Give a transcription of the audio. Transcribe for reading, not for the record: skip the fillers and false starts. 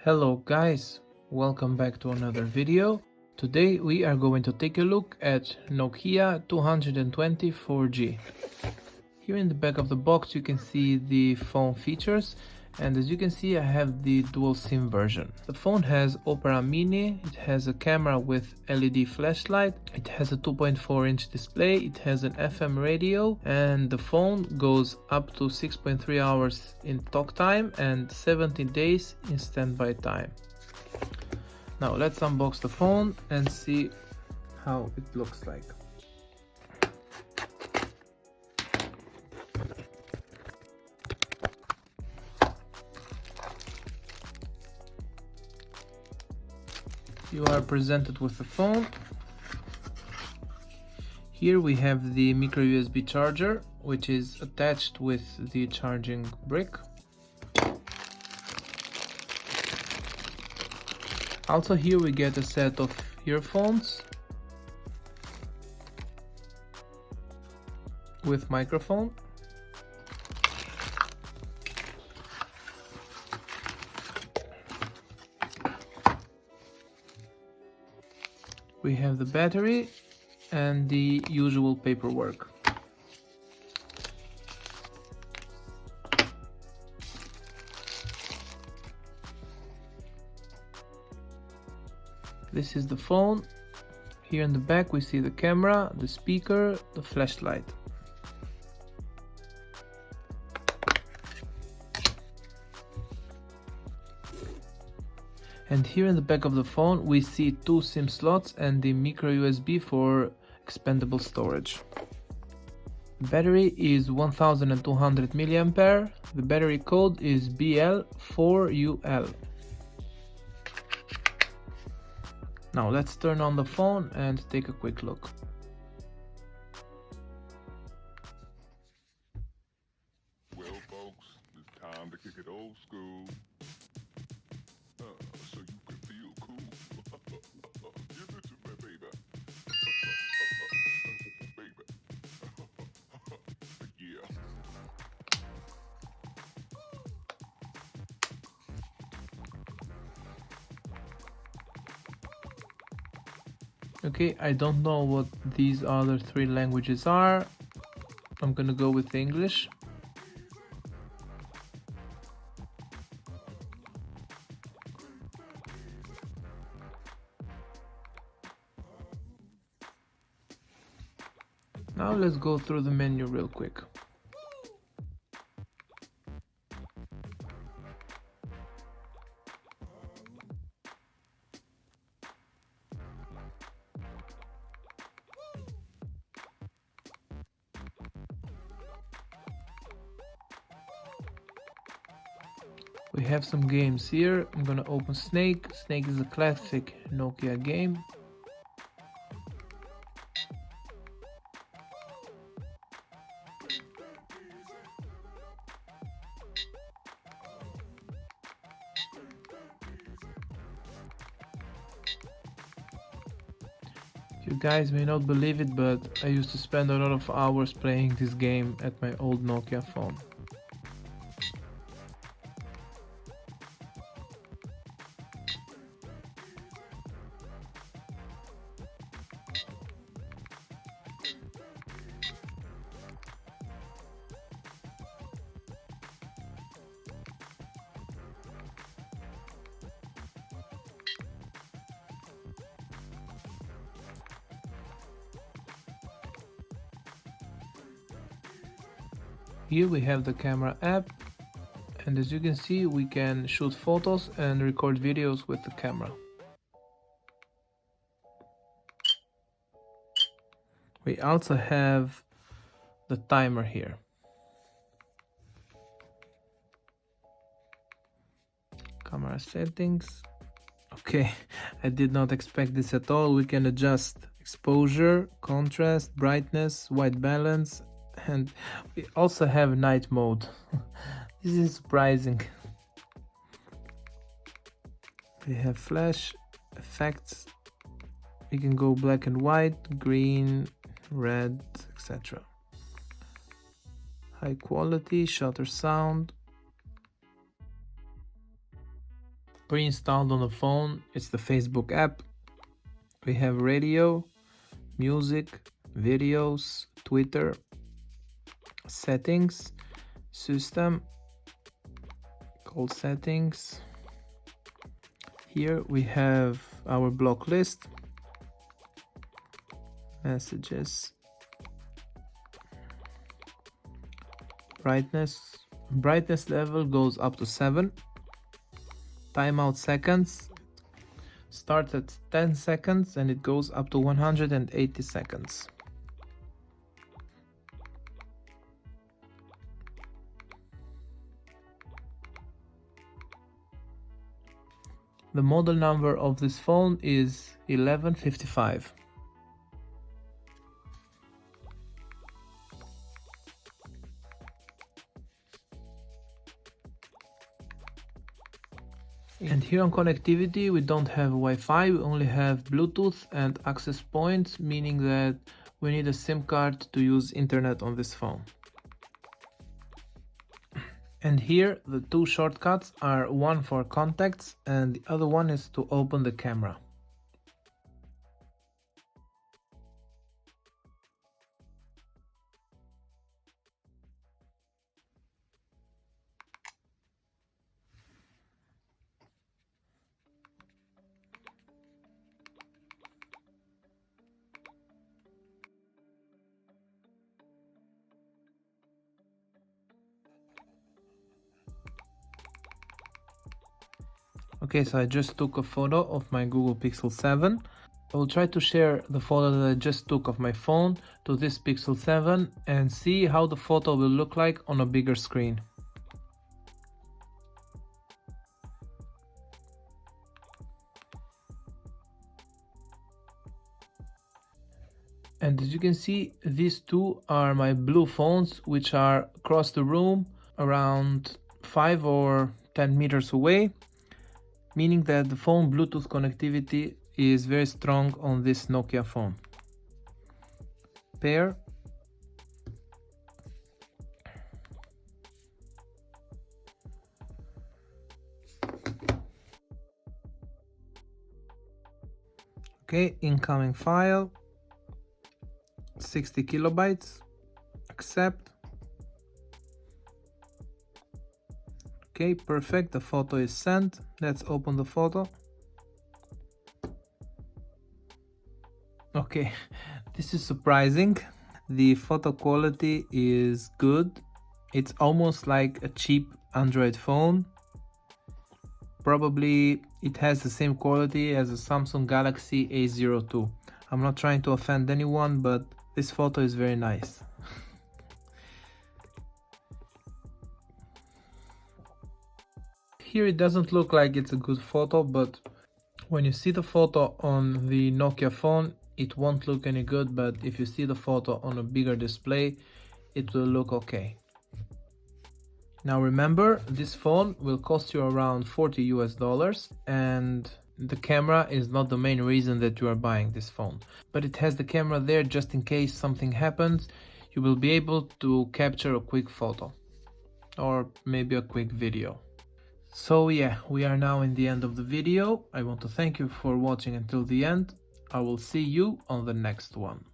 Hello guys, welcome back to another video. Today we are going to take a look at Nokia 220 4G. Here in the back of the box you can see the phone features, and as you can see I have the dual SIM version. The phone has Opera Mini, it has a camera with LED flashlight, it has a 2.4-inch display, it has an FM radio, and the phone goes up to 6.3 hours in talk time and 17 days in standby time. Now let's unbox the phone and see how it looks like. You are presented with the phone. Here we have the micro USB charger, which is attached with the charging brick. Also here we get a set of earphones with microphone. We have the battery and the usual paperwork. This is the phone. Here in the back we see the camera, the speaker, the flashlight. And here in the back of the phone we see two SIM slots and the micro USB for expandable storage. The battery is 1200 mAh. The battery code is BL4UL. Now let's turn on the phone and take a quick look. Well, folks, it's time to kick it old school. So you can feel cool. Give it to me, baby. Baby. Yeah. Okay, I don't know what these other three languages are. I'm gonna go with English. Now let's go through the menu real quick. We have some games here. I'm gonna open Snake. Snake is a classic Nokia game. You guys may not believe it, but I used to spend a lot of hours playing this game at my old Nokia phone. Here we have the camera app, and as you can see we can shoot photos and record videos with the camera. We also have the timer here. Camera settings. Okay, I did not expect this at all. We can adjust exposure, contrast, brightness, white balance, and we also have night mode. This is surprising. We have flash effects. We can go black and white, green, red, etc. High quality, shutter sound. Pre-installed on the phone, it's the Facebook app. We have radio, music, videos, Twitter, settings, system, call settings. Here we have our block list, messages, brightness level goes up to 7, timeout seconds starts at 10 seconds and it goes up to 180 seconds. The model number of this phone is 1155. And here on connectivity, we don't have Wi-Fi, we only have Bluetooth and access points, meaning that we need a SIM card to use internet on this phone. And here the two shortcuts are one for contacts and the other one is to open the camera. Okay, so I just took a photo of my Google Pixel 7. I will try to share the photo that I just took of my phone to this Pixel 7 and see how the photo will look like on a bigger screen. And as you can see, these two are my blue phones, which are across the room around 5 or 10 meters away, meaning that the phone Bluetooth connectivity is very strong on this Nokia phone. Pair. Okay, incoming file, 60 kilobytes, accept. Okay, perfect, the photo is sent. Let's open the photo. Okay, this is surprising. The photo quality is good. It's almost like a cheap Android phone. Probably it has the same quality as a Samsung Galaxy A02. I'm not trying to offend anyone, but this photo is very nice. Here it doesn't look like it's a good photo, but when you see the photo on the Nokia phone, it won't look any good, but if you see the photo on a bigger display, it will look okay. Now remember, this phone will cost you around $40 US, and the camera is not the main reason that you are buying this phone, but it has the camera there just in case something happens. You will be able to capture a quick photo or maybe a quick video. So yeah, we are now in the end of the video. I want to thank you for watching until the end. I will see you on the next one.